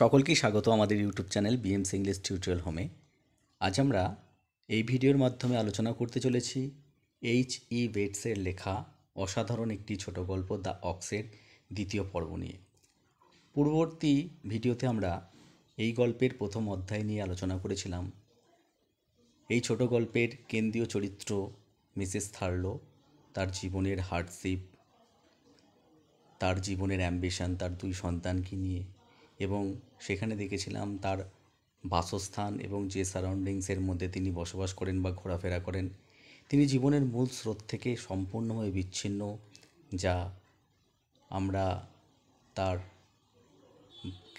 সকলকেই স্বাগত আমাদের YouTube channel BMC English tutorial হোমে। আজ আমরা এই ভিডিওর মাধ্যমে আলোচনা করতে চলেছি H.E. বেটসের লেখা অসাধারণ একটি ছোট গল্প দ্য অক্সের দ্বিতীয় পর্ব নিয়ে। পূর্ববর্তী ভিডিওতে আমরা এই গল্পের প্রথম অধ্যায় নিয়ে আলোচনা করেছিলাম। এই ছোট গল্পের কেন্দ্রীয় চরিত্র মিসেস থার্লো, তার জীবনের হার্ডশিপ, তার জীবনের অ্যাম্বিশন, তার দুই সন্তানকে নিয়ে, এবং সেখানে দেখেছিলাম তার বাসস্থান এবং যে সারাউন্ডিংসের মধ্যে তিনি বসবাস করেন বা ঘোরাফেরা করেন, তিনি জীবনের মূল স্রোত থেকে সম্পূর্ণভাবে বিচ্ছিন্ন, যা আমরা তার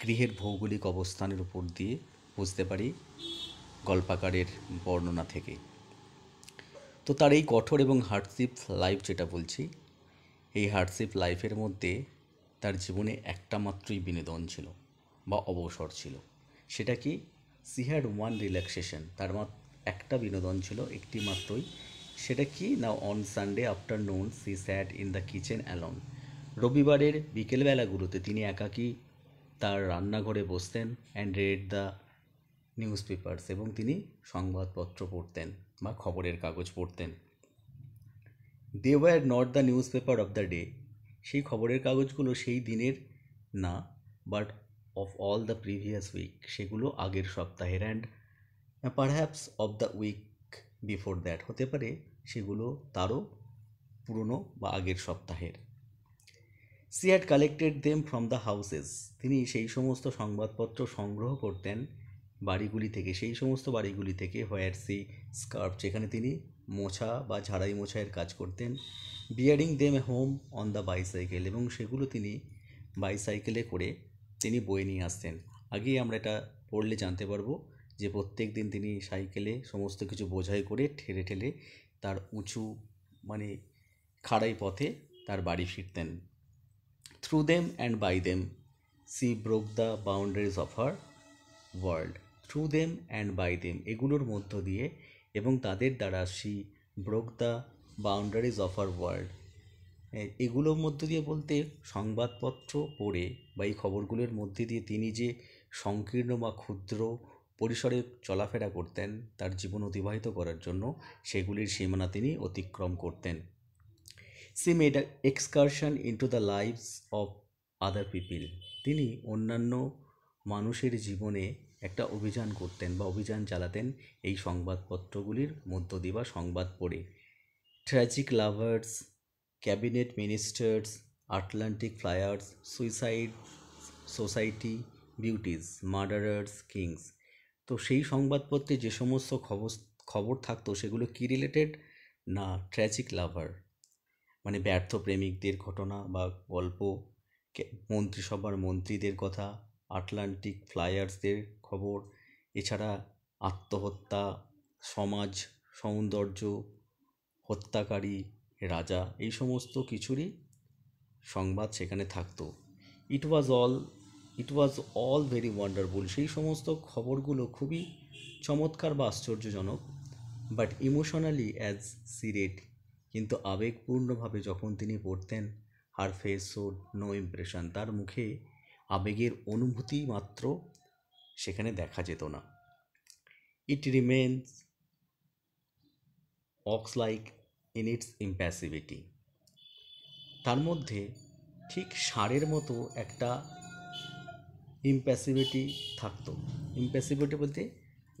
গৃহের ভৌগোলিক অবস্থানের উপর দিয়ে বুঝতে পারি গল্পাকারের বর্ণনা থেকে। তো তার এই কঠোর এবং হার্ডশিপ লাইফ যেটা বলছি, এই হার্ডশিপ লাইফের মধ্যে তার জীবনে একটা মাত্রই বিনোদন ছিল বা অবসর ছিল। সেটা কি? She had one relaxation. তার একটা বিনোদন ছিল, একটি মাত্রই। সেটা কি না? On Sunday afternoon she sat in the kitchen alone. রবিবারের বিকেলবেলাগুলোতে তিনি একাকী তার রান্নাঘরে বসতেন and read the newspapers, এবং তিনি সংবাদপত্র পড়তেন বা খবরের কাগজ পড়তেন। They were not the newspaper of the day. সেই খবরের কাগজগুলো সেই দিনের না, but of all the previous week, সেগুলো আগের সপ্তাহের, and perhaps of the week before that, হতে পারে সেগুলো তারও পুরনো বা আগের সপ্তাহের। She had collected them from the houses. তিনি সেই সমস্ত সংবাদপত্র সংগ্রহ করতেন বাড়িগুলি থেকে, সেই সমস্ত বাড়িগুলি থেকে, হোয়ার সি স্কার্ফ, যেখানে তিনি মোছা বা ঝাড়াই মোছাইয়ের কাজ করতেন, bearing them home on the bicycle, এবং সেগুলো তিনি বাইসাইকেলে করে তিনি বয়ে নিয়ে আসতেন। আগেই আমরা এটা পড়লে জানতে পারবো যে প্রত্যেক দিন তিনি সাইকেলে সমস্ত কিছু বোঝাই করে ঠেলে ঠেলে তার উঁচু খাড়াই পথে তার বাড়ি ফিরতেন। Through them and by them she broke the boundaries of her world. Through them and by them, এগুলোর মধ্য দিয়ে এবং তাদের দ্বারা she broke the boundaries of her world. এগুলোর মধ্য দিয়ে বলতে সংবাদপত্র পড়ে বা এই খবরগুলোর মধ্যে দিয়ে তিনি যে সংকীর্ণ বা ক্ষুদ্র পরিসরে চলাফেরা করতেন তার জীবন অতিবাহিত করার জন্য, সেগুলির সীমানা তিনি অতিক্রম করতেন। She made excursion into the lives of other people. তিনি অন্যান্য মানুষের জীবনে একটা অভিযান করতেন বা অভিযান চালাতেন এই সংবাদপত্রগুলির মধ্য দিয়ে বা সংবাদ পড়ে। Tragic lovers, cabinet ministers, Atlantic flyers, suicide society beauties, murderers, kings. তো সেই সংবাদপত্রে যে সমস্ত খবর থাকতো সেগুলো কি রিলেটেড না? ট্র্যাজিক লাভার মানে ব্যর্থ প্রেমিকদের ঘটনা বা গল্প, মন্ত্রিসভার মন্ত্রীদের কথা, আটলান্টিক ফ্লায়ার্সদের খবর, এছাড়া আত্মহত্যা, সমাজ সৌন্দর্য, হত্যাকারী রাজা, এই সমস্ত কিছুরই সংবাদ সেখানে থাকতো। It was all very wonderful. সেই সমস্ত খবরগুলো খুবই চমৎকার বা আশ্চর্যজনক। But emotionally as she read, কিন্তু আবেগপূর্ণভাবে যখন তিনি পড়তেন, her face showed no impression, তার মুখে আবেগের অনুভূতি মাত্র সেখানে দেখা যেত না। It remains ox like in its impassivity, তার মধ্যে ঠিক ষাঁড়ের মতো একটা ইম্প্যাসিভিটি থাকতো। ইম্প্যাসিভিটি বলতে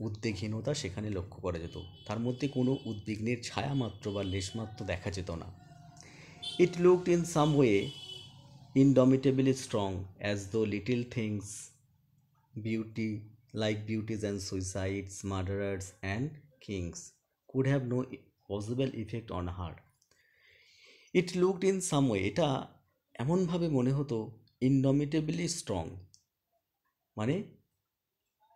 উদ্বেগহীনতা সেখানে লক্ষ্য করা যেত, তার মধ্যে কোনো উদ্বিগ্নের ছায়া মাত্র বা লেশমাত্র দেখা যেত না। It looked in some way indomitably strong, as though little things, beauty, like beauties and suicides, murderers and kings, could have no possible effect on her. It looked in some way, এটা এমনভাবে মনে হতো, indomitably strong মানে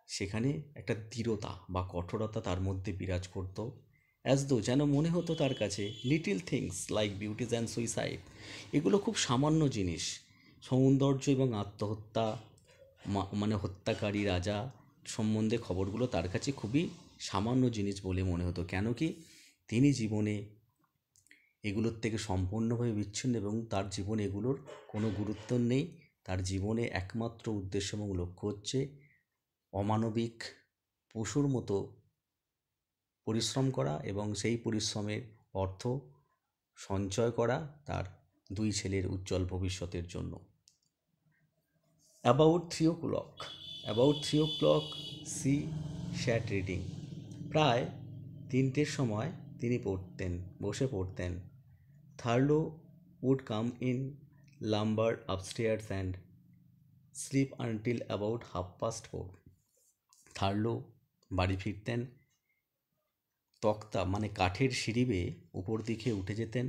সেখানে একটা দৃঢ়তা বা কঠোরতা তার মধ্যে বিরাজ করত। অ্যাজ দো, যেন মনে হতো তার কাছে, little things like beauties and suicide, এগুলো খুব সামান্য জিনিস, সৌন্দর্য এবং আত্মহত্যা মানে হত্যাকারী রাজা সম্বন্ধে খবরগুলো তার কাছে খুবই সামান্য জিনিস বলে মনে হতো। কেন কি? তিনি জীবনে এগুলোর থেকে সম্পূর্ণভাবে বিচ্ছিন্ন এবং তার জীবনে এগুলোর কোনো গুরুত্ব নেই, তার জীবনে একমাত্র উদ্দেশ্য এবং লক্ষ্য হচ্ছে অমানবিক পশুর মতো পরিশ্রম করা এবং সেই পরিশ্রমের অর্থ সঞ্চয় করা তার দুই ছেলের উজ্জ্বল ভবিষ্যতের জন্য। About 3 o'clock, she sat reading. প্রায় 3টের সময় তিনি বসে পড়তেন। থার্লো would come in, lumber upstairs and sleep until about 4:30. থার্লো বাড়ি ফিরতেন, তক্তা মানে কাঠের সিঁড়ি বেয়ে উপর দিকে উঠে যেতেন,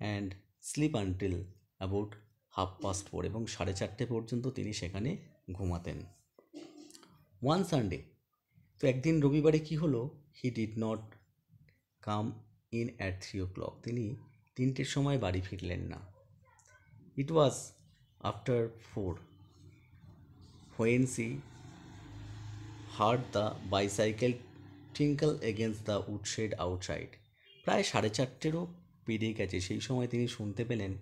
অ্যান্ড স্লিপ আনটিল অ্যাবাউট 4:30 এবং 4:30 পর্যন্ত তিনি সেখানে ঘুমাতেন। ওয়ান সানডে, তো একদিন রবিবারে কি হলো, he did not come in at 3 o'clock, তিনি 3টের সময় বাড়ি ফিরলেন না। It was after 4 when she heard the bicycle tinkle against the woodshed outside. প্রায় 4:30ও পেরিয়ে গেছে, সেই সময় তিনি শুনতে পেলেন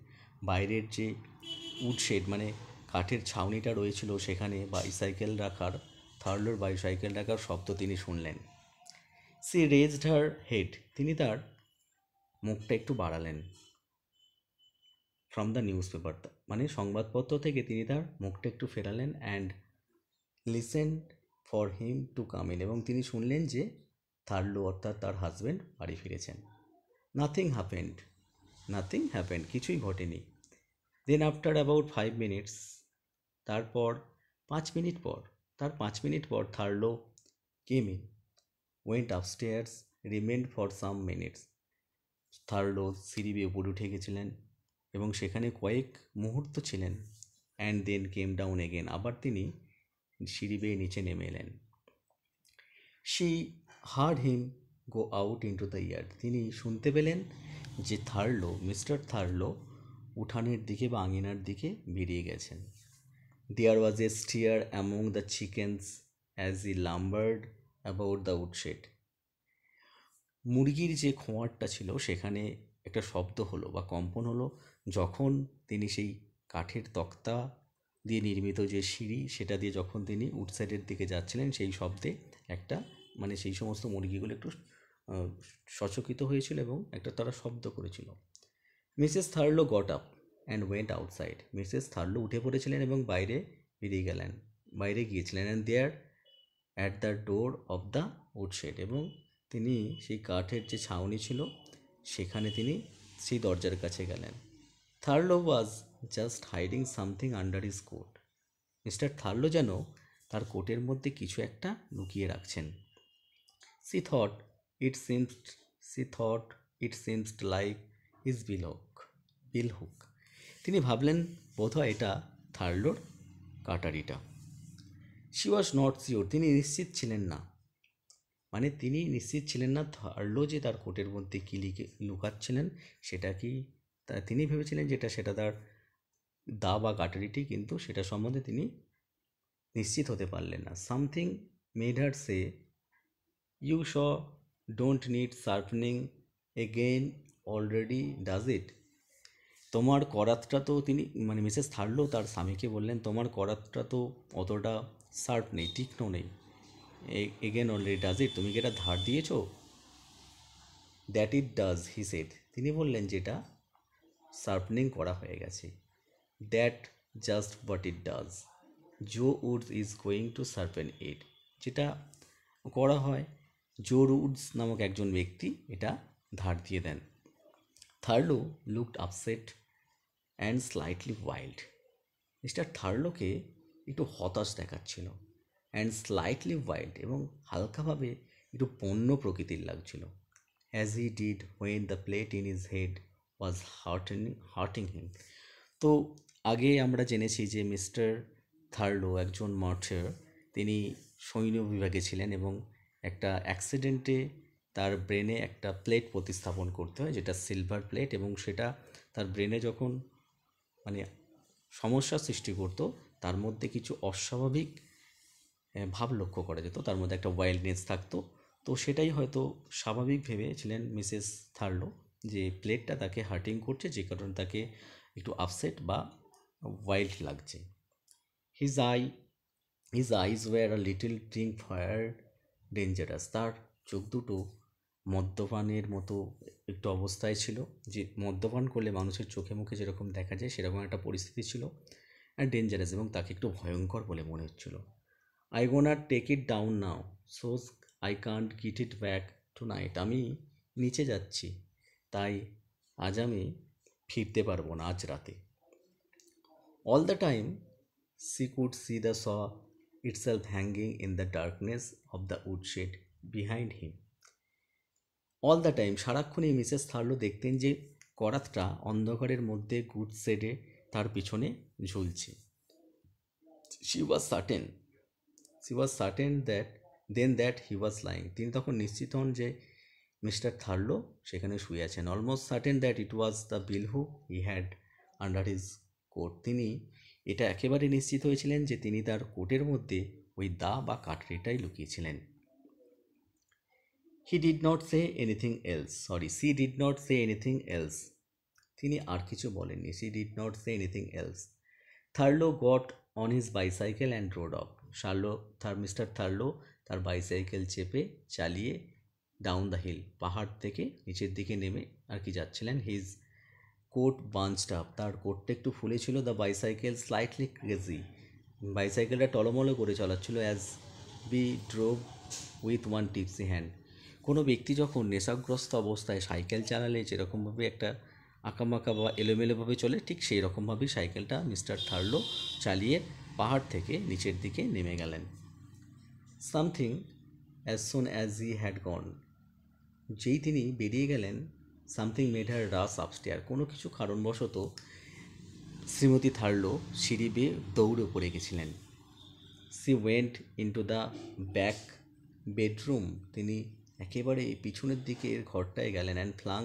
বাইরের যে উডশেড মানে কাঠের ছাউনিটা রয়েছিল সেখানে থার্লোর বাইসাইকেল রাখার শব্দ তিনি শুনলেন। সি রেজড হার হেড, তিনি তার মুখটা একটু বাড়ালেন। ফ্রম দ্য নিউজ পেপার, মানে সংবাদপত্র থেকে তিনি তার মুখটা একটু ফেরালেন, and listen for him to come in, এবং তিনি শুনলেন যে থার্লো অর্থাৎ তার হাজব্যান্ড বাড়ি ফিরেছেন। নাথিং হ্যাপেন্ড, কিছুই ঘটেনি। দেন আফটার অ্যাবাউট 5 minutes, তারপর 5 মিনিট পর Thurlow came in, went upstairs, remained for some minutes. Thurlow সিঁড়ি বেয়ে উপরে উঠে গেছিলেন এবং সেখানে কয়েক মুহূর্ত ছিলেন, and then came down again, আবার তিনি সিঁড়ি বেয়ে নিচে নেমে এলেন। She heard him go out into the yard, তিনি শুনতে পেলেন যে মিস্টার থার্লো উঠানের দিকে বা আঙিনার দিকে বেরিয়ে গেছেন। There was a stir among the chickens as he lumbered about the woodshed, মুরগির যে খোঁয়ারটা ছিল সেখানে একটা শব্দ হলো বা কম্পন হলো যখন তিনি সেই কাঠের তক্তা দিয়ে নির্মিত যে সিঁড়ি সেটা দিয়ে যখন তিনি উডসাইডের দিকে যাচ্ছিলেন, সেই শব্দে একটা মানে সেই সমস্ত মুরগিগুলো একটু সচকিত হয়েছিল এবং একটা তারা শব্দ করেছিল। Mrs Thurlow got up and went outside, Mrs Thurlow উঠে পড়েছিলেন এবং বাইরে গিয়েছিলেন, and there at the door of the woodshed, এবং তিনি সেই কাঠের যে ছাউনি ছিল সেখানে তিনি সেই দরজার কাছে গেলেন। Thurlow was just hiding something under his coat, Mr Thurlow যেন তার কোটের মধ্যে কিছু একটা লুকিয়ে রাখছেন। She thought it seemed like his bill hook, তিনি ভাবলেন বোধহয় এটা থার্লোর কাটারিটা। শি ওয়াজ নট শিওর, তিনি নিশ্চিত ছিলেন না থার্লো যে তার কোটের মধ্যে কী লুকাচ্ছিলেন, সেটা কি তিনি ভেবেছিলেন যেটা সেটা তার দা বা কাটারিটি, কিন্তু সেটা সম্বন্ধে তিনি নিশ্চিত হতে পারলেন না। Something made her say, you don't need sharpening again, already does it, তোমার করাতটা তো মিসেস থার্লো তার স্বামীকে বললেন, তোমার করাতটা তো অতটা শার্প নেই, তীক্ষ্ণ নেই, এগেন অলরেডি ডাজ ইট, তুমি কি এটা ধার দিয়েছো? That it does, he said, তিনি বললেন যেটা শার্পনিং করা হয়ে গেছে। That just what it does, Joe Woods is going to sharpen it, যেটা করা হয় জো উডস নামক একজন ব্যক্তি এটা ধার দিয়ে দেন। Thurlow looked upset and slightly wild, Mr থার্লোকে একটু হতাশ দেখাচ্ছিল, অ্যান্ড স্লাইটলি ওয়াইল্ড, এবং হালকাভাবে একটু পণ্য প্রকৃতির লাগছিল। As he did when the plate in his head was hurting him, তো আগে আমরা জেনেছি যে মিস্টার থার্লো একজন মার্চার, তিনি সৈন্য বিভাগে ছিলেন এবং একটা অ্যাক্সিডেন্টে তার ব্রেনে একটা প্লেট প্রতিস্থাপন করতে হয় যেটা সিলভার প্লেট, এবং সেটা তার ব্রেনে যখন সমস্যার সৃষ্টি করত, তার মধ্যে কিছু অস্বাভাবিক ভাব লক্ষ্য করা যেত, তার মধ্যে একটা ওয়াইল্ডনেস থাকতো, তো সেটাই হয়তো স্বাভাবিক ভেবেছিলেন মিসেস থার্লো যে প্লেটটা তাকে হার্টিং করছে, যে কারণে তাকে একটু আপসেট বা ওয়াইল্ড লাগছে। His eye his eyes were a little drink fire dangerous. তার চোখ দুটো মদ্যপানের মতো একটু অবস্থায় ছিল, যে মদ্যপান করলে মানুষের চোখে মুখে যেরকম দেখা যায় সেরকম একটা পরিস্থিতি ছিল, আর ডেঞ্জারাস, এবং তাকে একটু ভয়ঙ্কর বলে মনে হচ্ছিল। I gonna take it down now, so I can't get it back tonight. আমি নিচে যাচ্ছি, তাই আজ আমি ফিরতে পারবো না আজ রাতে। All the time she could see the saw itself hanging in the darkness of the woodshed behind him. All the time, সারাক্ষণই মিসেস থার্লো দেখতেন যে করাতটা অন্ধকারের মধ্যে গুড শেডে তার পিছনে ঝুলছে। She was certain she was certain that then that he was lying. তিনি তখন নিশ্চিত হন যে মিস্টার থার্লো সেখানে শুয়ে আছেন। Almost certain that it was the billhook he had under his coat. তিনি এটা একেবারে নিশ্চিত হয়েছিলেন যে তিনি তার কোটের মধ্যে ওই দা বা কাঠরিটাই লুকিয়েছিলেন। He did not say anything else, she did not say anything else. তিনি আর কিছু বলেননি। She did not say anything else. Thurlow got on his bicycle and rode off. Mr Thurlow তার বাইসাইকেল চেপে চালিয়ে ডাউন দ্য হিল, পাহাড় থেকে নিচের দিকে নেমে আর কি যাচ্ছিলেন। হিজ কোট বাঞ্চড আপ, তার কোটটা একটু ফুলে ছিল। দ্য বাইসাইকেল স্লাইটলি ক্রেজি, বাইসাইকেলটা টলমলো করে চালাচ্ছিল। As he drove with one tipsy hand. কোনো ব্যক্তি যখন নেশাগ্রস্ত অবস্থায় সাইকেল চালালে যেরকমভাবে একটা আঁকামাঁকা বা এলোমেলোভাবে চলে, ঠিক সেই রকমভাবেই সাইকেলটা মিস্টার থার্লো চালিয়ে পাহাড় থেকে নিচের দিকে নেমে গেলেন। Something as soon as he had gone, যেই তিনি বেরিয়ে গেলেন, সামথিং মেড হার রাস আপস্টেয়ার, কোনো কিছু কারণবশত শ্রীমতী থার্লো সিঁড়ি বেয়ে দৌড়ে পড়ে গেছিলেন। She went into the back bedroom, তিনি একেবারে পিছনের দিকের ঘরটায় গেলেন। And flung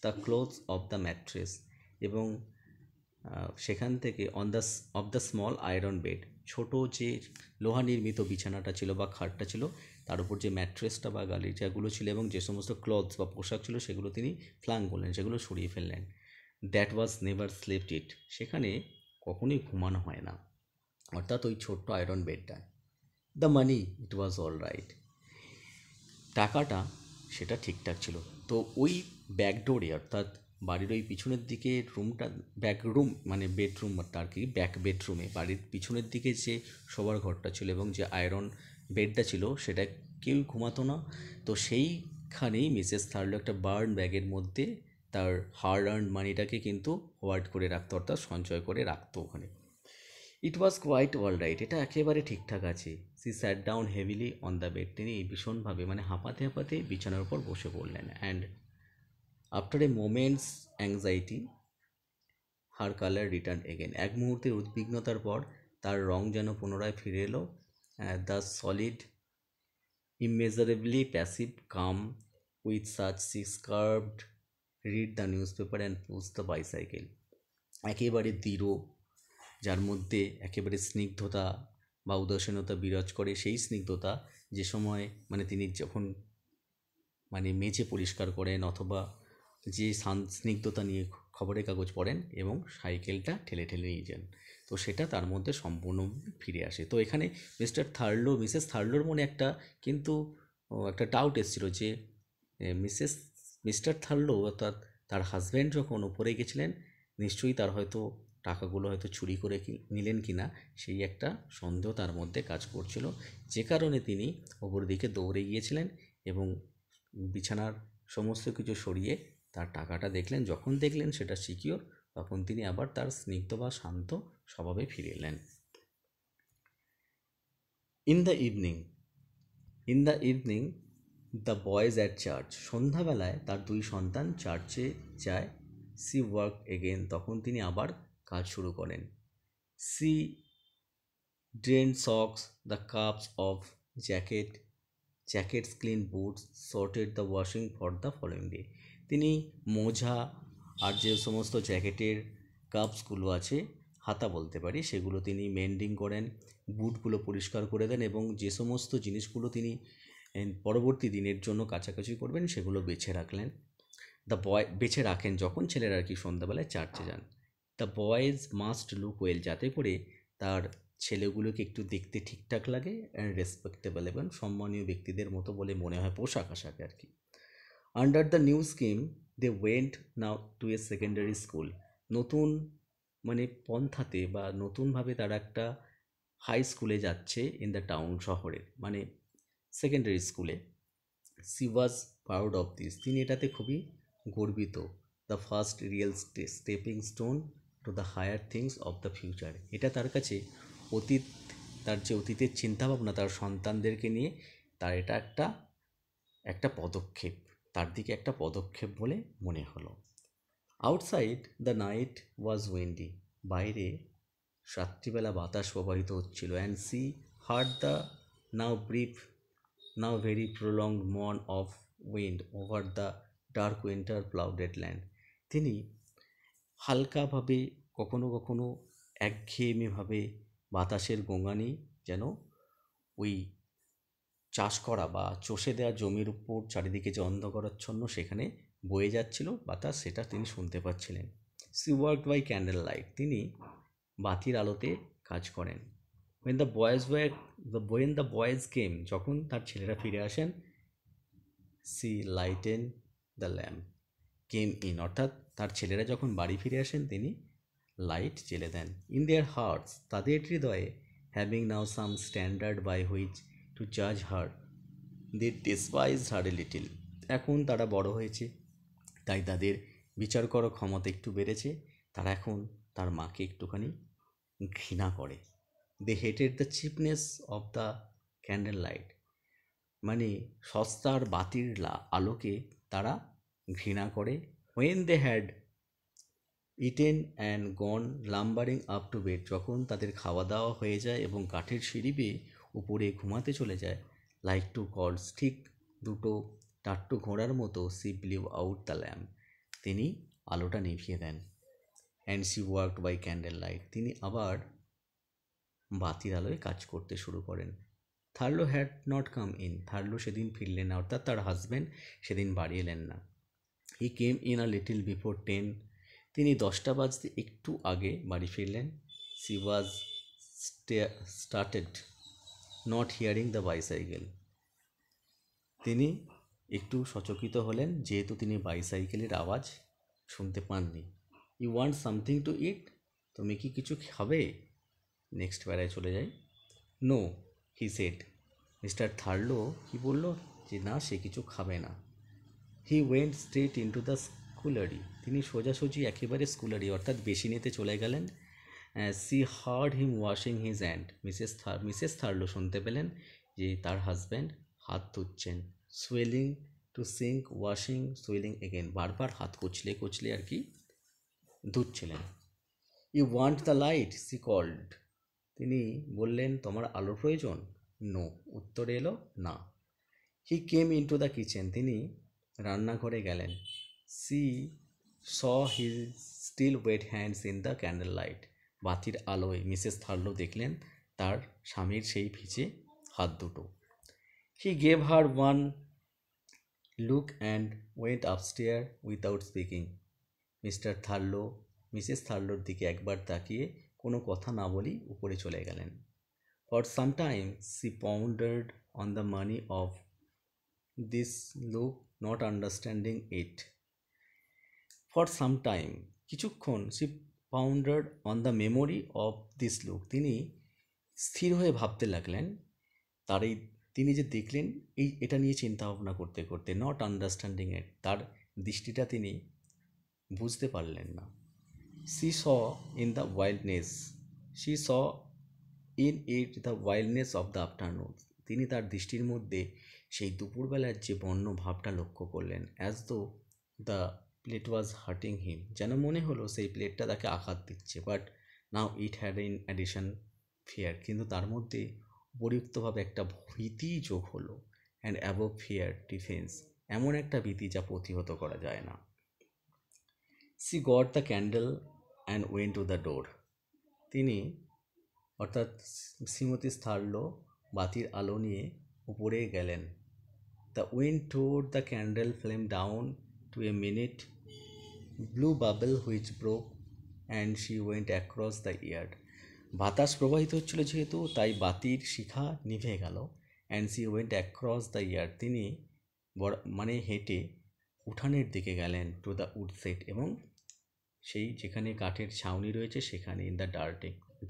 the clothes of the mattress, এবং সেখান থেকে of the small iron bed, ছোটো যে লোহা নির্মিত বিছানাটা ছিল বা খাটটা ছিল, তার উপর যে ম্যাট্রেসটা বা গালিচাগুলো ছিল এবং যে সমস্ত ক্লথস বা পোশাক ছিল সেগুলো তিনি ফ্লাং করলেন, সেগুলো সরিয়ে ফেললেন। দ্যাট ওয়াজ নেভার স্লেপ্ট ইট, সেখানে কখনোই ঘুমানো হয় না, অর্থাৎ ওই ছোট্ট আয়রন বেডটা। The money it was all right, টাকাটা সেটা ঠিকঠাক ছিল। তো ওই ব্যাকডোরে, অর্থাৎ বাড়ির ওই পিছনের দিকে রুমটা, ব্যাকরুম মানে বেডরুম আর কি, ব্যাক বেডরুমে বাড়ির পিছনের দিকে যে শোবার ঘরটা ছিল এবং যে আয়রন বেডটা ছিল সেটা কেউ ঘুমাতো না। তো সেইখানেই মিসেস থার্লো একটা বার্ন ব্যাগের মধ্যে তার হার্ড আর্ন মানিটাকে কিন্তু হোয়ার্ড করে রাখতো, অর্থাৎ সঞ্চয় করে রাখতো ওখানে। It was quite all right, এটা একেবারে ঠিকঠাক আছে। She sat down heavily on the bed, তিনি ভীষণভাবে মানে হাঁপাতে হাঁপাতে বিছানার উপর বসে পড়লেন। And after a moments anxiety her colour return again, এক মুহূর্তের উদ্বিগ্নতার পর তার রং যেন পুনরায় ফিরে এলো। The solid immeasurably passive calm with such six curved read the newspaper and push the bicycle, একেবারে দৃঢ়, যার মধ্যে একেবারে স্নিগ্ধতা বা উদাসীনতা বিরাজ করে। সেই স্নিগ্ধতা যে সময় মানে তিনি যখন মানে মেঝে পরিষ্কার করেন অথবা যে স্নিগ্ধতা নিয়ে খবরের কাগজ পড়েন এবং সাইকেলটা ঠেলে ঠেলে নিয়ে যান, তো সেটা তার মধ্যে সম্পূর্ণ ফিরে আসে। তো এখানে মিসেস থার্লোর মনে একটা কিন্তু একটা ডাউট এসেছিলো যে মিস্টার থার্লো অর্থাৎ তার হাজব্যান্ড যখন ওপরে গেছিলেন, নিশ্চয়ই তার হয়তো টাকাগুলো হয়তো চুরি করে নিলেন কি না, সেই একটা সন্দেহ তার মধ্যে কাজ করছিল, যে কারণে তিনি ওপর দিকে দৌড়ে গিয়েছিলেন এবং বিছানার সমস্ত কিছু সরিয়ে তার টাকাটা দেখলেন। যখন দেখলেন সেটা সিকিওর, তখন তিনি আবার তার স্নিগ্ধ বা শান্ত স্বভাবে ফিরে এলেন। In the evening the boys at church, সন্ধ্যাবেলায় তার দুই সন্তান চার্চে যায়। সি ওয়ার্ক এগেন, তখন তিনি আবার কাজ শুরু করেন। She drain socks the cups of jackets clean boots sorted the washing for the following day, তিনি মোজা আর যে সমস্ত জ্যাকেটের কাপসগুলো আছে, হাতা বলতে পারি, সেগুলো তিনি মেন্ডিং করেন, বুটগুলো পরিষ্কার করে দেন এবং যে সমস্ত জিনিসগুলো তিনি পরবর্তী দিনের জন্য কাছাকাছি করবেন সেগুলো বেছে রাখেন যখন ছেলেরা আর কি সন্ধ্যাবেলায় চার্চে যান। The boys must look well, যাতে করে তার ছেলেগুলোকে একটু দেখতে ঠিকঠাক লাগে অ্যান্ড রেসপেক্টেবল এবং সম্মানীয় ব্যক্তিদের মতো বলে মনে হয় পোশাক আশাকে আর কি। Under the new scheme they went now to a secondary school. নতুন মানে পন্থাতে বা নতুনভাবে তারা একটা হাই স্কুলে যাচ্ছে ইন দ্য টাউন, শহরে মানে সেকেন্ডারি স্কুলে। She was proud of this, তিনি এটাতে খুবই গর্বিত। The first real stepping stone to the higher things of the future, এটা তার কাছে অতীত, তার যে অতীতের চিন্তাভাবনা তার সন্তানদেরকে নিয়ে, তার এটা একটা একটা পদক্ষেপ, তার দিকে একটা পদক্ষেপ বলে মনে হলো। Outside the night was windy, বাইরে রাত্রিবেলা বাতাস প্রবাহিত হচ্ছিল। And she heard the now brief now very prolonged মর্ন of wind over the dark winter clouded land, তিনি হালকাভাবে কখনো কখনো একঘেয়েমিভাবে বাতাসের গোঙানি যেন ওই চাষ করা বা চষে দেওয়া জমির উপর চারিদিকে যে অন্ধকারাচ্ছন্ন সেখানে বয়ে যাচ্ছিল বাতাস, সেটা তিনি শুনতে পাচ্ছিলেন। She work by candle light, তিনি বাতির আলোতে কাজ করেন। ওয়েন দ্য বয়েজ কেম, যখন তার ছেলেরা ফিরে আসেন, she lighten the lamp came in, অর্থাৎ তার ছেলেরা যখন বাড়ি ফিরে আসেন তিনি লাইট জ্বেলে দেন। ইন দেয়ার হার্টস, তাদের হৃদয়ে, having now some standard by which to জাজ her, they ডিসপাইজ her a little, এখন তারা বড় হয়েছে তাই তাদের বিচার করার ক্ষমতা একটু বেড়েছে, তারা এখন তার মাকে একটুখানি ঘৃণা করে। They hated the cheapness of the candle light, মানে সস্তার বাতির আলোকে তারা ঘৃণা করে। When they had eaten and gone lumbering up to bed, যখন তাদের খাওয়া দাওয়া হয়ে যায় এবং কাঠের সিঁড়ি বেয়ে উপরে ঘুমাতে চলে যায়, লাইক টু কলস, ঠিক দুটো টাট্টু ঘোড়ার মতো, she blew out the lamp, তিনি আলোটা নিভিয়ে দেন। And she worked by candle light, তিনি আবার বাতির আলোয় কাজ করতে শুরু করেন। Thurlow had not come in, থার্লো সেদিন ফিরলেন না, অর্থাৎ তার হাজব্যান্ড সেদিন বাড়ি এলেন না। He came in a little before 10, তিনি 10টা বাজতে একটু আগে বাড়ি ফিরলেন। She was started not hearing the bicycle, তিনি একটু সচকিত হলেন যেহেতু তিনি বাইসাইকেলের আওয়াজ শুনতে পাননি। You want something to eat, তুমি কি কিছু খাবে? নেক্সট প্যারায় চলে যাই। No he said, Mr Thurlow কি বলল যে না, সে কিছু খাবে না। He went straight into the scullery, তিনি সোজাসুজি একেবারে স্কুলারি অর্থাৎ বেসিনেতে চলে গেলেন। She heard him washing his hand, Mrs Thurlow শুনতে পেলেন যে তার হাজব্যান্ড হাত ধুচ্ছেন। Swilling to sink washing swilling again, বারবার হাত কচলে কচলে আর কি ধুচ্ছিলেন। You want the light, she called, তিনি বললেন তোমার আলোর প্রয়োজন? নো, উত্তরে এলো না। He came into the kitchen, তিনি রান্নাঘরে গেলেন। She saw his still wet hands in the candle light, বাতির আলোয় মিসেস থার্লো দেখলেন তার স্বামীর সেই ভিজে হাত দুটো। He gave her one look and went upstairs without speaking, Mrs থার্লোর দিকে একবার তাকিয়ে কোনো কথা না বলেই উপরে চলে গেলেন। For some time she pondered on the money of this look, not understanding it. For some time, কিছুক্ষণ, she pondered on the memory of this look, তিনি স্থির হয়ে ভাবতে লাগলেন তার এই, তিনি যে দেখলেন এটা নিয়ে চিন্তা ভাবনা করতে করতে, নট আন্ডারস্ট্যান্ডিং ইট, তার দৃষ্টিটা তিনি বুঝতে পারলেন না। She saw in the wildness, she saw in it the wildness of the afternoon, তিনি তার দৃষ্টির মধ্যে সেই দুপুরবেলার যে বন্য ভাবটা লক্ষ্য করলেন। As though the plate was hurting him, যেন মনে হলো সেই প্লেটটা তাকে আঘাত দিচ্ছে। But now it had in addition fear, কিন্তু তার মধ্যে উপযুক্তভাবে একটা ভীতি যোগ হলো। অ্যান্ড অ্যাবভ ফিয়ার ডিফেন্স, এমন একটা ভীতি যা প্রতিহত করা যায় না। C got the candle and went to the door, তিনি অর্থাৎ শ্রীমতী থার্লো বাতির আলো নিয়ে উপরে গেলেন। দ্য উইন্ড টোর the candle flame down to a minute blue bubble which broke and she went across the yard, বাতাস প্রবাহিত হচ্ছিল যেহেতু, তাই বাতির শিখা নিভে গেল। And she went across the year, তিনি মানে হেঁটে উঠানের দিকে গেলেন টু দ্য উড সেট, এবং সেই যেখানে কাঠের ছাউনি রয়েছে সেখানে ইন দ্য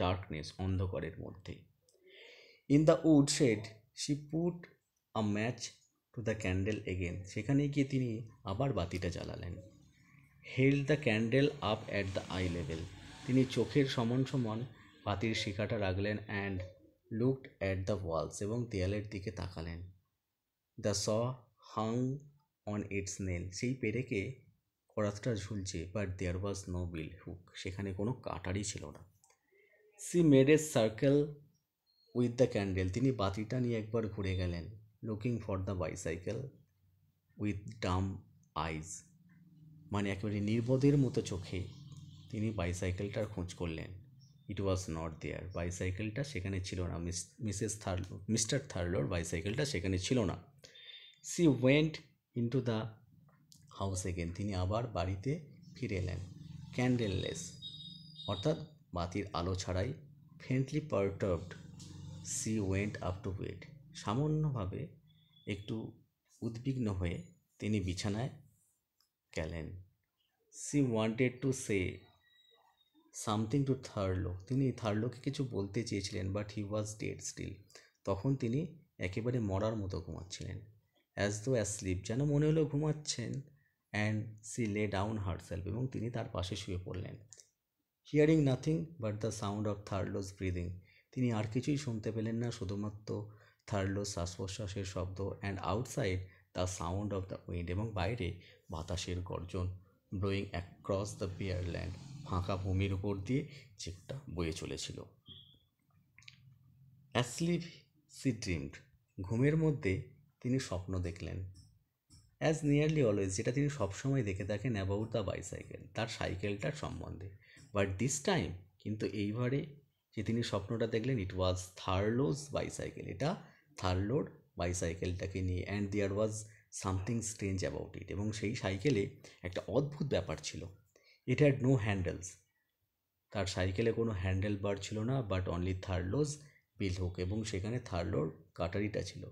ডার্কনেস, অন্ধকারের মধ্যে। In the woodshed she put a match to the candle again, সেখানে গিয়ে তিনি আবার বাতিটা জ্বালালেন। Held the candle up at the eye level, তিনি চোখের সমান সমান বাতির শিখাটা রাখলেন। And looked at the walls, এবং দেয়ালের দিকে তাকালেন। The saw Hang on it's nail, সেই পেরেকে করাতটা ঝুলছে, but there was no billhook, সেখানে কোনো কাটারই ছিল না। She made a circle with the candle, তিনি বাতিটা নিয়ে একবার ঘুরে গেলেন। Looking for the bicycle with dumb eyes, মানে একেবারে নির্বোধের মতো চোখে তিনি বাইসাইকেলটার খোঁজ করলেন। ইট ওয়াজ নট দেয়ার, বাইসাইকেলটা সেখানে ছিল না। মিস্টার থার্লোর বাইসাইকেলটা সেখানে ছিল না। She went into the house again, তিনি আবার বাড়িতে ফিরে এলেন। ক্যান্ডেললেস, অর্থাৎ বাতির আলো ছাড়াই। Faintly perturbed she went up to bed, সামান্যভাবে একটু উদ্বিগ্ন হয়ে তিনি বিছানায় গেলেন। She wanted to say something to Thurlow, তিনি থার্লোকে কিছু বলতে চেয়েছিলেন, but he was dead still, তখন তিনি একেবারে মরার মতো ঘুমাচ্ছিলেন। অ্যাজ দো অ্যাসলিপ, যেন মনে হলো ঘুমাচ্ছেন। And she lay down herself, এবং তিনি তার পাশে শুয়ে পড়লেন। Hearing nothing but the sound of Thurlow's breathing, তিনি আর কিছুই শুনতে পেলেন না, শুধুমাত্র থার্লোস শ্বাস প্রশ্বাসের শব্দ। And outside the sound of the wind, এবং বাইরে বাতাসের গর্জন। Blowing across the bear land, ফাঁকা ভূমির উপর দিয়ে চেকটা বয়ে চলেছিল। অ্যাসলিপ সি ড্রিমড, ঘুমের মধ্যে তিনি স্বপ্ন দেখলেন। অ্যাজ নিয়ারলি অলওয়েজ, যেটা তিনি সবসময় দেখে থাকেন, অ্যাবাউট দ্য বাইসাইকেল, তার সাইকেলটার সম্বন্ধে। বাট দিস টাইম, কিন্তু এইবারে যে তিনি স্বপ্নটা দেখলেন, ইট ওয়াজ থার্লোস বাইসাইকেল, এটা থার্লোর বাইসাইকেলটাকে নিয়ে। And there was something strange about it, এবং সেই সাইকেলে একটা অদ্ভুত ব্যাপার ছিল। ইট হ্যাড নো হ্যান্ডেলস, তার সাইকেলে কোনো হ্যান্ডেল বার ছিল না, but only Thurlow's bill hook, এবং সেখানে থার্লোর কাটারিটা ছিল।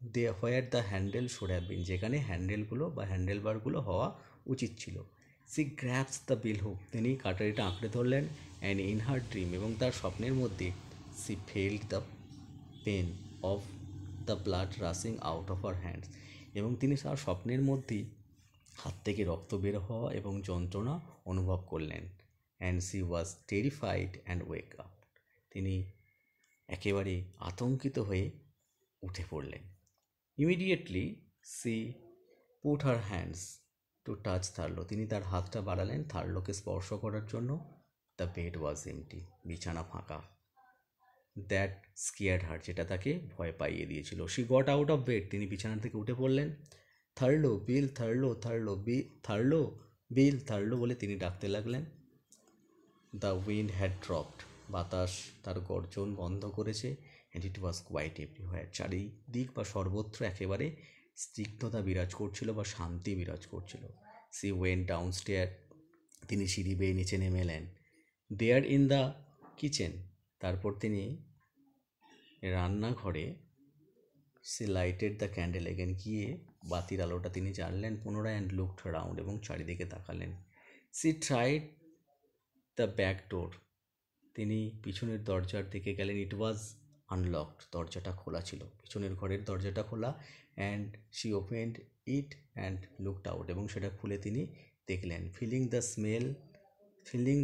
They where the handle should have been, যেখানে হ্যান্ডেলগুলো বা হ্যান্ডেল বারগুলো হওয়া উচিত ছিল। She grasps the bill hook, তিনি কাটারিটা আঁকড়ে ধরলেন। অ্যান্ড ইন হার ড্রিম, এবং তার স্বপ্নের মধ্যে, she felt the pain of the blood rushing out of her hands, এবং তিনি তার স্বপ্নের মধ্যেই হাত থেকে রক্ত বের হওয়া এবং যন্ত্রণা অনুভব করলেন। And she was terrified and wake up, তিনি একেবারে আতঙ্কিত হয়ে উঠে পড়লেন। Immediately she put her hands to touch Thurlow, তিনি তার হাতটা বাড়ালেন থার্লোকে স্পর্শ করার জন্য। দ্য বেড ওয়াজ এমটি, বিছানা ফাঁকা। দ্যাট স্কিয়ার্ড হার, যেটা তাকে ভয় পাইয়ে দিয়েছিল। She got out of bed, তিনি বিছানা থেকে উঠে পড়লেন। থার্লো বিল, থার্লো থার্লো থার্লো বিল, থার্লো বলে তিনি ডাকতে লাগলেন। দ্য উইন্ড হ্যাড ড্রপড, বাতাস তার গর্জন বন্ধ করেছে। And it was quiet everywhere, চারিদিক বা সর্বত্র একেবারে স্নিগ্ধতা বিরাজ করছিল বা শান্তি বিরাজ করছিল। সি ওয়েন্ট ডাউন স্টেয়ার, তিনি সিঁড়ি বেয়ে নিচে নেমে এলেন। দেয়ার ইন দ্য কিচেন, তারপর তিনি রান্নাঘরে she lighted the candle again, গিয়ে বাতির আলোটা তিনি জ্বাললেন পুনরায়। অ্যান্ড লুকড রাউন্ড, এবং চারিদিকে তাকালেন। She tried the back door, তিনি পিছনের দরজার দিকে গেলেন। ইট ওয়াজ আনলকড, দরজাটা খোলা ছিল, পিছনের ঘরের দরজাটা খোলা। And she opened it and looked out, এবং সেটা খুলে তিনি দেখলেন। Feeling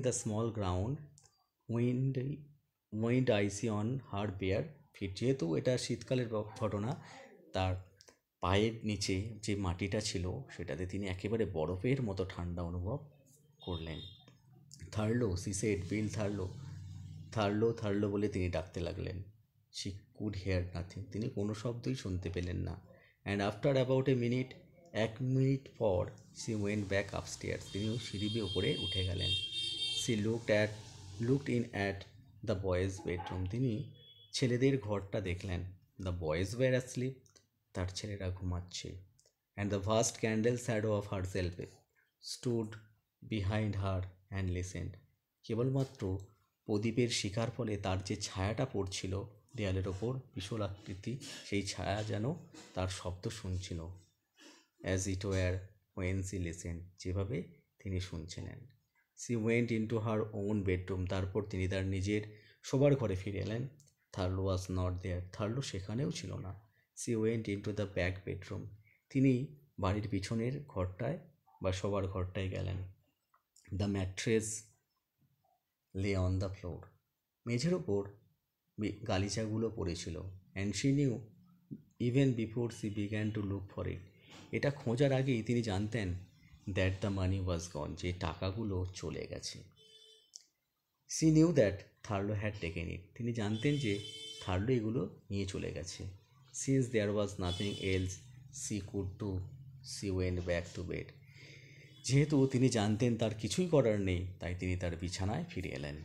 the small ground wind icy on her bare feet, যেহেতু এটা শীতকালের ঘটনা, তার পায়ের নিচে যে মাটিটা ছিল সেটাতে তিনি একেবারে বরফের মতো ঠান্ডা অনুভব করলেন। থার্লো সি সেড বিল, থার্লো থার্লো থার্লো বলে তিনি ডাকতে লাগলেন। শি কুড হেয়ার নাথিং, তিনি কোনো শব্দই শুনতে পেলেন না। And after about a minute, 1 minute পর, সি ওয়েন্ট ব্যাক আপস্টেয়ার্স, তিনি সিঁড়ি বেয়ে উপরে উঠে গেলেন। She looked in at the boys bedroom, তিনি ছেলেদের ঘরটা দেখলেন। দ্য বয়েজ ওয়্যার অ্যাসলিপ, তার ছেলেরা ঘুমাচ্ছে। And the vast candle shadow of her self stood behind her and listened, কেবলমাত্র প্রদীপের শিখার ফলে তার যে ছায়াটা পড়ছিল দেয়ালের ওপর বিশাল আকৃতি, সেই ছায়া যেন তার শব্দ শুনছিল, as it were when she listen, যেভাবে তিনি শুনছিলেন। She went in to her own bedroom, তারপর তিনি তার নিজের শোবার ঘরে ফিরে এলেন। থার্লো ওয়াজ নট দেয়ার, থার্লো সেখানেও ছিল না। She went in to the back bedroom, তিনি বাড়ির পিছনের ঘরটায় বা শোবার ঘরটায় গেলেন। The mattress lay on the floor, মেঝের ওপর গালিচাগুলো পড়েছিল। And she knew even before she began to look for it, এটা খোঁজার আগেই তিনি জানতেন দ্যাট দ্য মানি ওয়াজ গন, যে টাকাগুলো চলে গেছে। She knew that Thurlow had taken it, তিনি জানতেন যে থার্লো এগুলো নিয়ে চলে গেছে। Since there was nothing else she could do, she went back to bed, যেহেতু তিনি জানতেন তার কিছুই করার নেই, তাই তিনি তার বিছানায় ফিরে এলেন।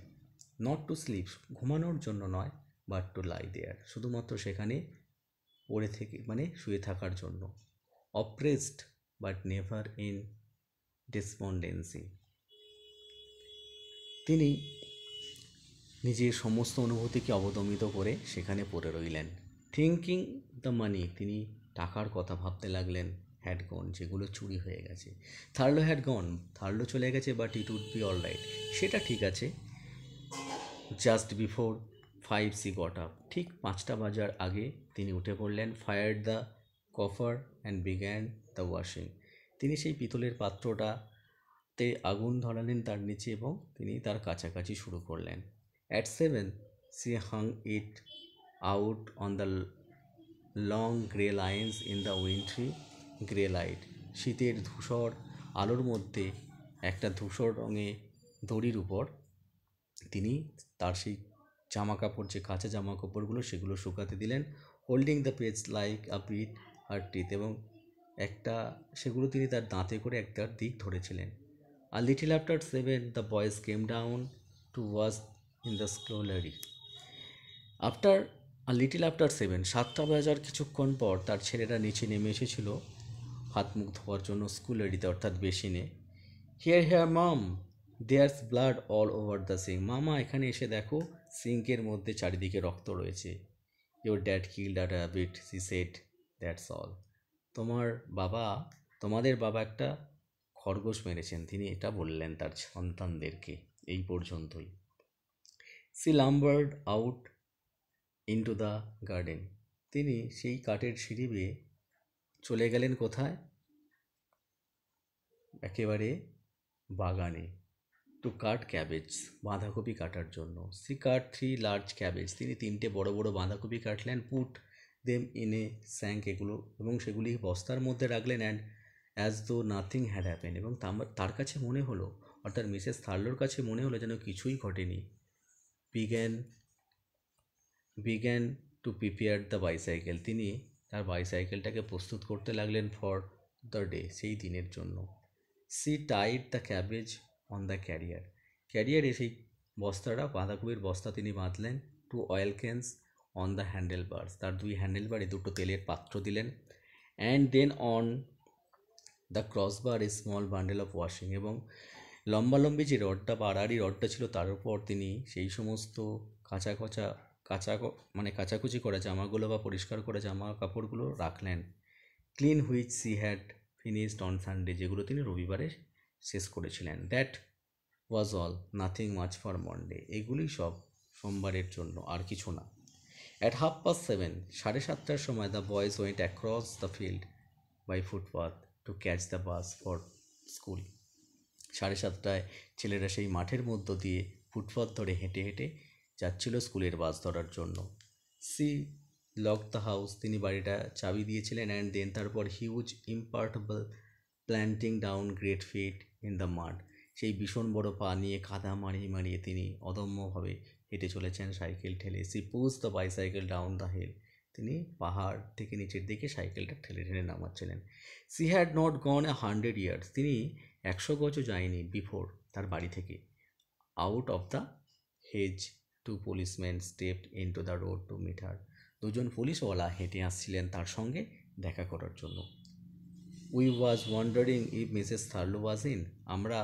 নট টু স্লিপ, ঘুমানোর জন্য নয়, বাট টু লাই দেয়ার, শুধুমাত্র সেখানে পড়ে থেকে শুয়ে থাকার জন্য। অপ্রেসড বাট নেভার ইন ডেসপন্ডেন্সি, তিনি নিজের সমস্ত অনুভূতিকে অবদমিত করে সেখানে পড়ে রইলেন। থিঙ্কিং দ্য মানি, তিনি টাকার কথা ভাবতে লাগলেন। হ্যাড গন, যেগুলো চুরি হয়ে গেছে। থার্লো হ্যাড গন, থার্লো চলে গেছে, but it would be all right, সেটা ঠিক আছে। Just before 5 she got up, ঠিক 5টা বাজার আগে তিনি উঠে পড়লেন। Fire the coffer and began the washing, তিনি সেই পিতলের পাত্রটাতে আগুন ধরালেন তার নিচে এবং তিনি তার কাছাকাছি শুরু করলেন। At 7 she hung it out on the long grey lines in the wintry grey light, শীতের ধূসর আলোর মধ্যে একটা ধূসর রঙে দড়ির উপর তিনি তার সেই জামা কাপড়, যে কাঁচা জামা কাপড়গুলো, সেগুলো শুকাতে দিলেন। Holding the pegs like a bit her teeth, এবং সেগুলো তিনি তার দাঁতে করে একটা দিক ধরেছিলেন। আর little after 7 the boys came down to wash in the scullery, after little after 7, 7টা বাজার কিছুক্ষণ পর তার ছেলেরা নিচে নেমে এসেছিল হাত মুখ ধোয়ার জন্য স্কুলারিতে, অর্থাৎ বেসিনে। Here mum, there's blood all over the sink, মামা এখানে এসে দেখো সিঙ্কের মধ্যে চারিদিকে রক্ত রয়েছে। Your dad killed a rabbit, she said, that's all, তোমাদের বাবা একটা খরগোশ মেরেছেন, তিনি এটা বললেন তার সন্তানদেরকে, এই পর্যন্তই। She lumbered out into the garden, তিনি সেই কাঠের সিঁড়ি বেয়ে চলে গেলেন কোথায়? একেবারে বাগানে। টু কাট ক্যাবেজ, বাঁধাকপি কাটার জন্য। সি কাট 3 লার্জ ক্যাবেজ, তিনি 3টে বড় বড় বাঁধাকপি কাটলেন। Put them in a sack, এগুলো এবং সেগুলি বস্তার মধ্যে রাখলেন। And as though nothing had happen, এবং তার কাছে মনে হলো, অর্থাৎ মিসেস থার্লোর কাছে মনে হলো যেন কিছুই ঘটেনি। Began to prepare the bicycle, তিনি তার বাইসাইকেলটাকে প্রস্তুত করতে লাগলেন ফর দ্য ডে, সেই দিনের জন্য। She tied the cabbage on the ক্যারিয়ারে সেই বস্তাটা, বাঁধাকপির বস্তা তিনি বাঁধলেন। Two oil cans on the handle bars, তার 2 হ্যান্ডেল বারে 2টো তেলের পাত্র দিলেন। And then on the crossbar a small bundle of washing, এবং লম্বালম্বি যে রডটা বা আড়াআড়ি রডটা ছিল তার উপর তিনি সেই সমস্ত কাচাকুচি করা জামাগুলো বা পরিষ্কার করা জামা কাপড়গুলো রাখলেন। Clean which she had finished on Sunday, যেগুলো তিনি রবিবারে শেষ করেছিলেন। That was all, nothing much for Monday, এগুলি সব সোমবারের জন্য, আর কিছু না। অ্যাট 7:30, 7:30টার সময় the boys went across the field by footpath to catch the bus for school, 7:30টায় ছেলেরা সেই মাঠের মধ্য দিয়ে ফুটপাথ ধরে হেঁটে হেঁটে যাচ্ছিল স্কুলের বাস ধরার জন্য। সি লক দ্য হাউস, তিনি বাড়িটা চাবি দিয়েছিলেন। অ্যান্ড দেন, তারপর huge imperturbable planting down great feet in the mud, সেই ভীষণ বড় পা নিয়ে কাদা মারিয়ে মারিয়ে তিনি অদম্যভাবে হেঁটে চলেছেন সাইকেল ঠেলে। She push the bicycle down the hill, তিনি পাহাড় থেকে নিচের দিকে সাইকেলটা ঠেলে ঠেলে নামাচ্ছিলেন। She had not gone 100 yards, তিনি 100 গজও যায়নি বিফোর তার বাড়ি থেকে। Out of the hedge 2 policemen stepped into the road to meet her, 2জন পুলিশওয়ালা হেঁটে আসছিলেন তার সঙ্গে দেখা করার জন্য। We was wondering if Mrs Thurlow was in, আমরা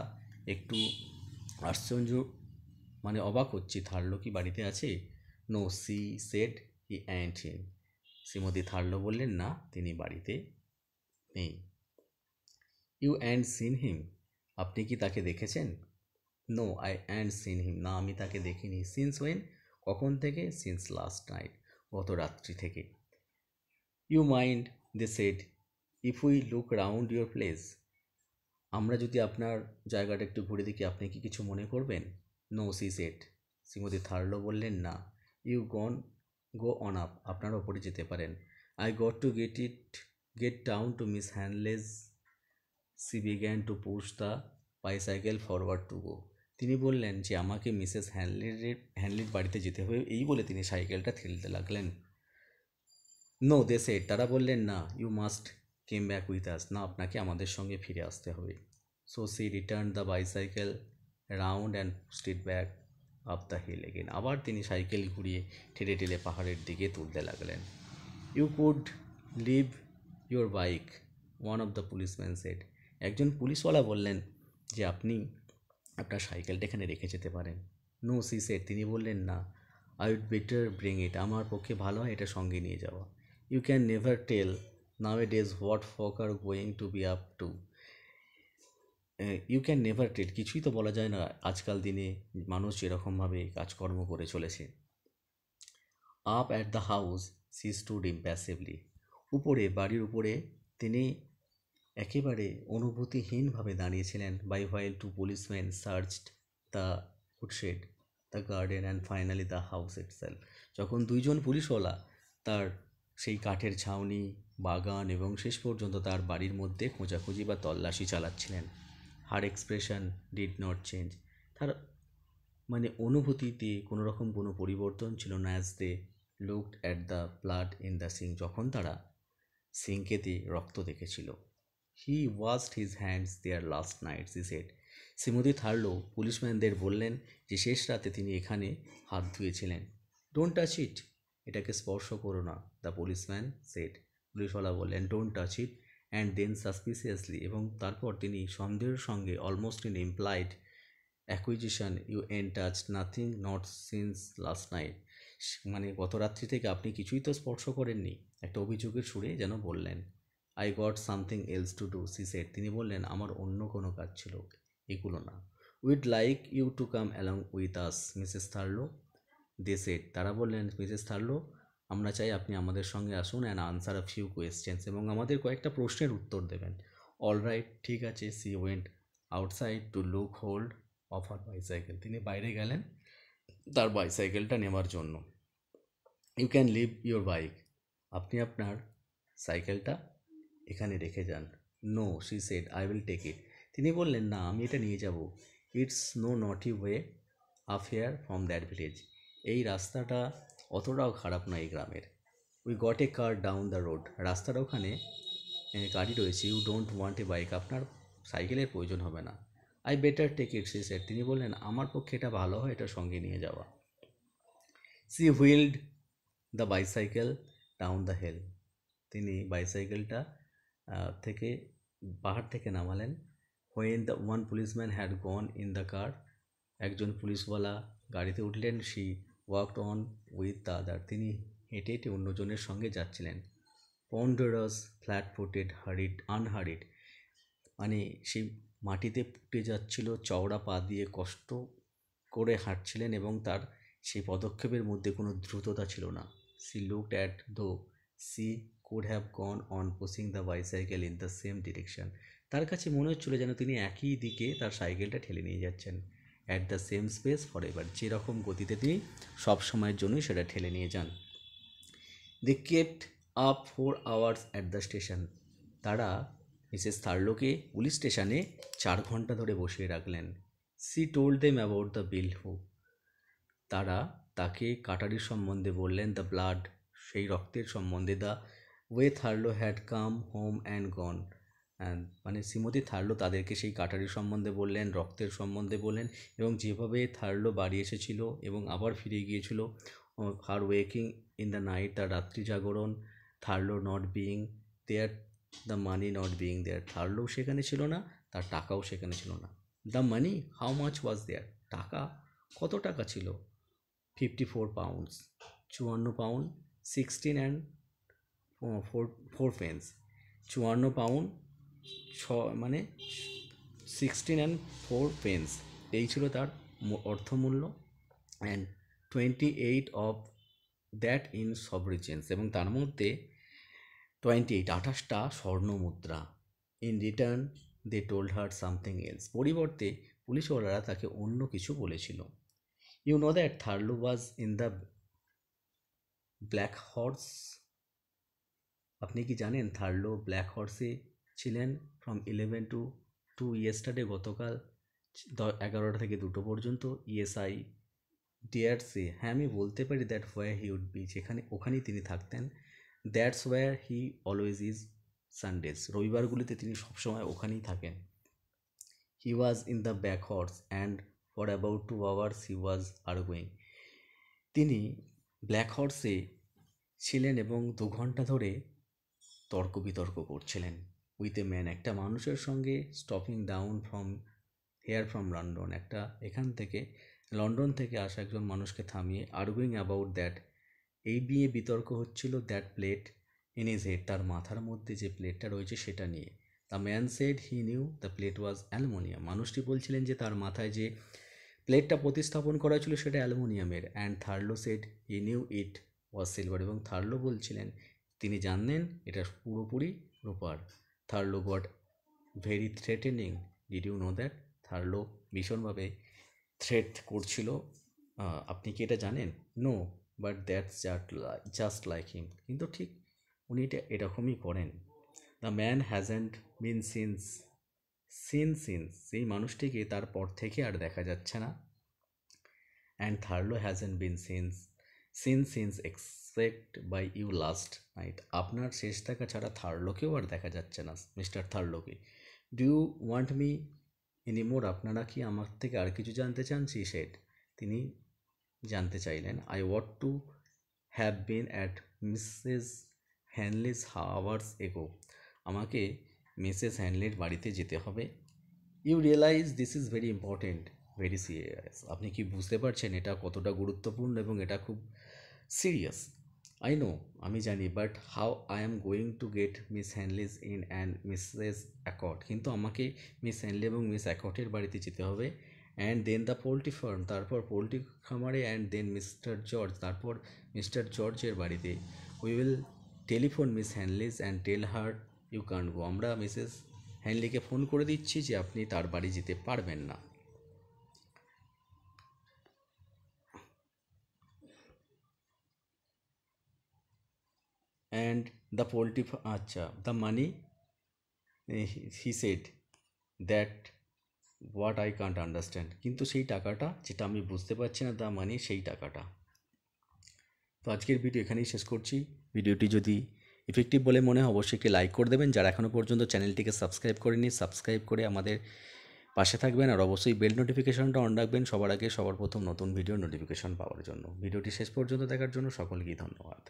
একটু আশ্চর্য মানে অবাক হচ্ছি, থার্লো কি বাড়িতে আছে? No, she said he and him. Shrimati Thurlow বললেন না, তিনি বাড়িতে নেই। ইউ অ্যান্ড সিন হিম, আপনি কি তাকে দেখেছেন? No, I and seen him, না আমি তাকে দেখিনি। সিন্স ওয়েন, কখন থেকে? সিন্স লাস্ট নাইট, গত রাত্রি থেকে। You mind, they said, if we look round your place, আমরা যদি আপনার জায়গাটা একটু ঘুরে দেখি, আপনি কি কিছু মনে করবেন? No, she said, Shrimati Thurlow বললেন না। ইউ গো অন আপ, আপনারা ওপরে যেতে পারেন। I got to get down to Miss Hanley's, she began to push the bicycle forward to go. তিনি বললেন যে আমাকে মিসেস হ্যানলির বাড়িতে যেতে হবে, এই বলে তিনি সাইকেলটা ঠেলতে লাগলেন। নো, দে সেড, তারা বললেন না। You must came back with us, না আপনাকে আমাদের সঙ্গে ফিরে আসতে হবে। So she return the bicycle round and pushed it back up the hill again, আবার তিনি সাইকেল ঘুরিয়ে ঠেলে ঠেলে পাহাড়ের দিকে তুলতে লাগলেন। You could leave your bike, one of the policeman said, একজন পুলিশওয়ালা বললেন যে আপনি আপনার সাইকেলটা এখানে রেখে যেতে পারেন। নো, সি সেড, তিনি বললেন না। I would better bring it, আমার পক্ষে ভালো হয় এটা সঙ্গে নিয়ে যাওয়া। You can never tell nowadays what folk are going to be up to, you can never tell, কিছুই তো বলা যায় না আজকাল দিনে মানুষ যেরকমভাবে কাজকর্ম করে চলেছে। Up at the house she stood impassively, উপরে বাড়ির উপরে তিনি একেবারে অনুভূতিহীনভাবে দাঁড়িয়েছিলেন। By while two policeman searched the woodshed, the garden and finally the house itself, যখন দুইজন পুলিশওয়ালা তার সেই কাঠের ছাউনি, বাগান এবং শেষ পর্যন্ত তার বাড়ির মধ্যে খোঁজাখুঁজি বা তল্লাশি চালাচ্ছিলেন। Her expression did not change, তার মানে অনুভূতিতে কোনো রকম কোনো পরিবর্তন ছিল না। As they looked at the blood in the sink, যখন তারা সিঙ্কেতে রক্ত দেখেছিল। He washed his hands there last night, she said, Shrimati Thurlow পুলিশম্যানদের বললেন যে শেষ রাতে তিনি এখানে হাত ধুয়েছিলেন। ডোন্ট টাচ ইট, এটাকে স্পর্শ করো না, দ্য পুলিশম্যান সেড, পুলিশওয়ালা বললেন don't touch it, and then suspiciously, এবং তারপর তিনি সন্দেহের সঙ্গে almost in implied accusation, you ain't touch nothing not since last night, মানে গত রাত্রি থেকে আপনি কিছুই তো স্পর্শ করেননি, একটা অভিযোগের সুরে যেন বললেন। I got something else to do, she said, তিনি বললেন আমার অন্য কোনো কাজ ছিল, এগুলো না। We'd like you to come along with us Mrs Thurlow, they said, তারা বললেন মিসেস থার্লো, আমরা চাই আপনি আমাদের সঙ্গে আসুন and answer a few questions, এবং আমাদের কয়েকটা প্রশ্নের উত্তর দেবেন। অল রাইট, ঠিক আছে। She went outside to look hold of her bicycle, তিনি বাইরে গেলেন তার বাইসাইকেলটা নেওয়ার জন্য। You can leave your bike, আপনি আপনার সাইকেলটা এখানে রেখে যান। No, she said, I will take it, তিনি বললেন না আমি এটা নিয়ে যাব। It's no naughty way up here from that village, এই রাস্তাটা অতটাও খারাপ নয় এই গ্রামের। We got a car down the road, রাস্তার ওখানে গাড়ি রয়েছে। You don't want a bike, আপনার সাইকেলের প্রয়োজন হবে না। I better take it, she said, তিনি বললেন আমার পক্ষে এটা ভালো হয় এটা সঙ্গে নিয়ে যাওয়া। She wheeled the bicycle down the hill, তিনি বাইসাইকেলটা থেকে পাহাড় থেকে নামালেন। When the one policeman had gone in the car, একজন পুলিশওয়ালা গাড়িতে উঠলেন। She walked on with the other, তিনি হেঁটে হেঁটে অন্যজনের সঙ্গে যাচ্ছিলেন। পন্ডারাস ফ্ল্যাট ফুটেড আনহারিড, মানে সেই মাটিতে পুঁটে যাচ্ছিল, চওড়া পা দিয়ে কষ্ট করে হাঁটছিলেন এবং তার সেই পদক্ষেপের মধ্যে কোনো দ্রুততা ছিল না। সি লুকড অ্যাট দো C could have gone on pushing the bicycle in the same direction, তার কাছে মনে হচ্ছিল যেন তিনি একই দিকে তার সাইকেলটা ঠেলে নিয়ে যাচ্ছেন। At the same space for ever, যেরকম গতিতে তিনি সব সময়ের জন্যই সেটা ঠেলে নিয়ে যান। They kept up 4 hours at the station, তারা মিসেস থার্লোকে পুলিশ স্টেশনে 4 ঘন্টা ধরে বসিয়ে রাখলেন। She told them about the billhook, তারা তাকে কাটারির সম্বন্ধে বললেন। দ্য ব্লাড, সেই রক্তের সম্বন্ধে। The way Thurlow had come home and gone, মানে শ্রীমতী থার্লো তাদেরকে সেই কাটারির সম্বন্ধে বললেন, রক্তের সম্বন্ধে বললেন, এবং যেভাবে থার্লো বাড়ি এসেছিল এবং আবার ফিরে গিয়েছিল। Her waking in the night, তার রাত্রি জাগরণ। Thurlow not being there, the money not being there, Thurlow সেখানে ছিল না, তার টাকাও সেখানে ছিল না। The money, how much was there, টাকা কত টাকা ছিল? 54 pounds, 54 pound 16 and 4 pence, 54 pound মানে 16 অ্যান্ড 4 পেন্স, এই ছিল তার অর্থমূল্য। And 28 of that in sovereigns, এবং তার মধ্যে 28টা স্বর্ণ মুদ্রা। In return they told her something else, পরিবর্তে পুলিশওয়ালারা তাকে অন্য কিছু বলেছিল। You know that Thurlow was in the Black Horse, আপনি কি জানেন থার্লো ব্ল্যাক হর্সে ছিলেন ফ্রম 11 টু ইয়েস্টারডে, গতকাল 11টা থেকে 2টো পর্যন্ত। ইএসআই ডিয়ার সে, হ্যাঁ আমি বলতে পারি that where he would be, যেখানে ওখানেই তিনি থাকতেন। That's where he always is Sundays, রবিবারগুলিতে তিনি সবসময় ওখানেই থাকেন। He was in the Black Horse and for about 2 hours he was arguing, তিনি ব্ল্যাক হর্সে ছিলেন এবং 2 ঘন্টা ধরে তর্ক বিতর্ক করছিলেন উইথ এ ম্যান, একটা মানুষের সঙ্গে। স্টপিং ডাউন ফ্রম লন্ডন, একটা এখান থেকে লন্ডন থেকে আসা একজন মানুষকে থামিয়ে। আর্গুইং অ্যাবাউট দ্যাট, এই নিয়ে বিতর্ক হচ্ছিল। That plate in his head, তার মাথার মধ্যে যে প্লেটটা রয়েছে সেটা নিয়ে। The man said he new the plate was aluminium, মানুষটি বলছিলেন যে তার মাথায় যে প্লেটটা প্রতিস্থাপন করা ছিল সেটা অ্যালুমিনিয়ামের। And Thurlow said he knew it was silver, এবং থার্লো বলছিলেন তিনি জানেন এটা পুরোপুরি রূপার। Thurlow got very threatening, did you know that, Thurlow ভীষণভাবে থ্রেট করছিল। আপনি কি এটা জানেন? No, but that's just like him, কিন্তু ঠিক উনি এটা এরকমই করেন। The man hasn't been seen, সেই মানুষটিকে তারপর থেকে আর দেখা যাচ্ছে না। And Thurlow hasn't been seen except by you last night, আপনার শেষ দেখা ছাড়া থার্লোকেও আর দেখা যাচ্ছে না, মিস্টার থার্লোকে। Do you want me anymore, আপনারা কি আমার থেকে আর কিছু জানতে চান? সি সেড, তিনি জানতে চাইলেন। I want to have been at Mrs Hanley's hours ago, আমাকে মিসেস হ্যানলির বাড়িতে যেতে হবে। You realise this is very important, very serious, আপনি কি বুঝতে পারছেন এটা কতটা গুরুত্বপূর্ণ এবং এটা খুব সিরিয়াস? আই নো, আমি জানি, but how I am going to get Miss Hanley's in and Mrs Ackord, কিন্তু আমাকে মিস হ্যানলি এবং মিস অ্যাকর্টের বাড়িতে যেতে হবে। And then the poultry farm, তারপর পোলট্রি খামারে। অ্যান্ড দেন মিস্টার জর্জ, তারপর মিস্টার জর্জের বাড়িতে। We will telephone Miss Hanley's and tell her you can't go, আমরা মিসেস হ্যানলিকে ফোন করে দিচ্ছি যে আপনি তার বাড়ি যেতে পারবেন না। অ্যান্ড দ্য পোলট্রি, আচ্ছা, the money, he said that what I can't understand, কিন্তু সেই টাকাটা যেটা আমি বুঝতে পারছি না, দ্য মানি, সেই টাকাটা। তো আজকের ভিডিও এখানেই শেষ করছি। ভিডিওটি যদি ইফেক্টিভ বলে মনে হয় অবশ্যই একটি লাইক করে দেবেন, যারা এখনও পর্যন্ত চ্যানেলটিকে সাবস্ক্রাইব করেনি সাবস্ক্রাইব করে আমাদের পাশে থাকবেন, আর অবশ্যই বেল নোটিফিকেশনটা অন রাখবেন সবার আগে সবার প্রথম নতুন ভিডিও নোটিফিকেশন পাওয়ার জন্য। ভিডিওটি শেষ পর্যন্ত দেখার জন্য সকলকেই ধন্যবাদ।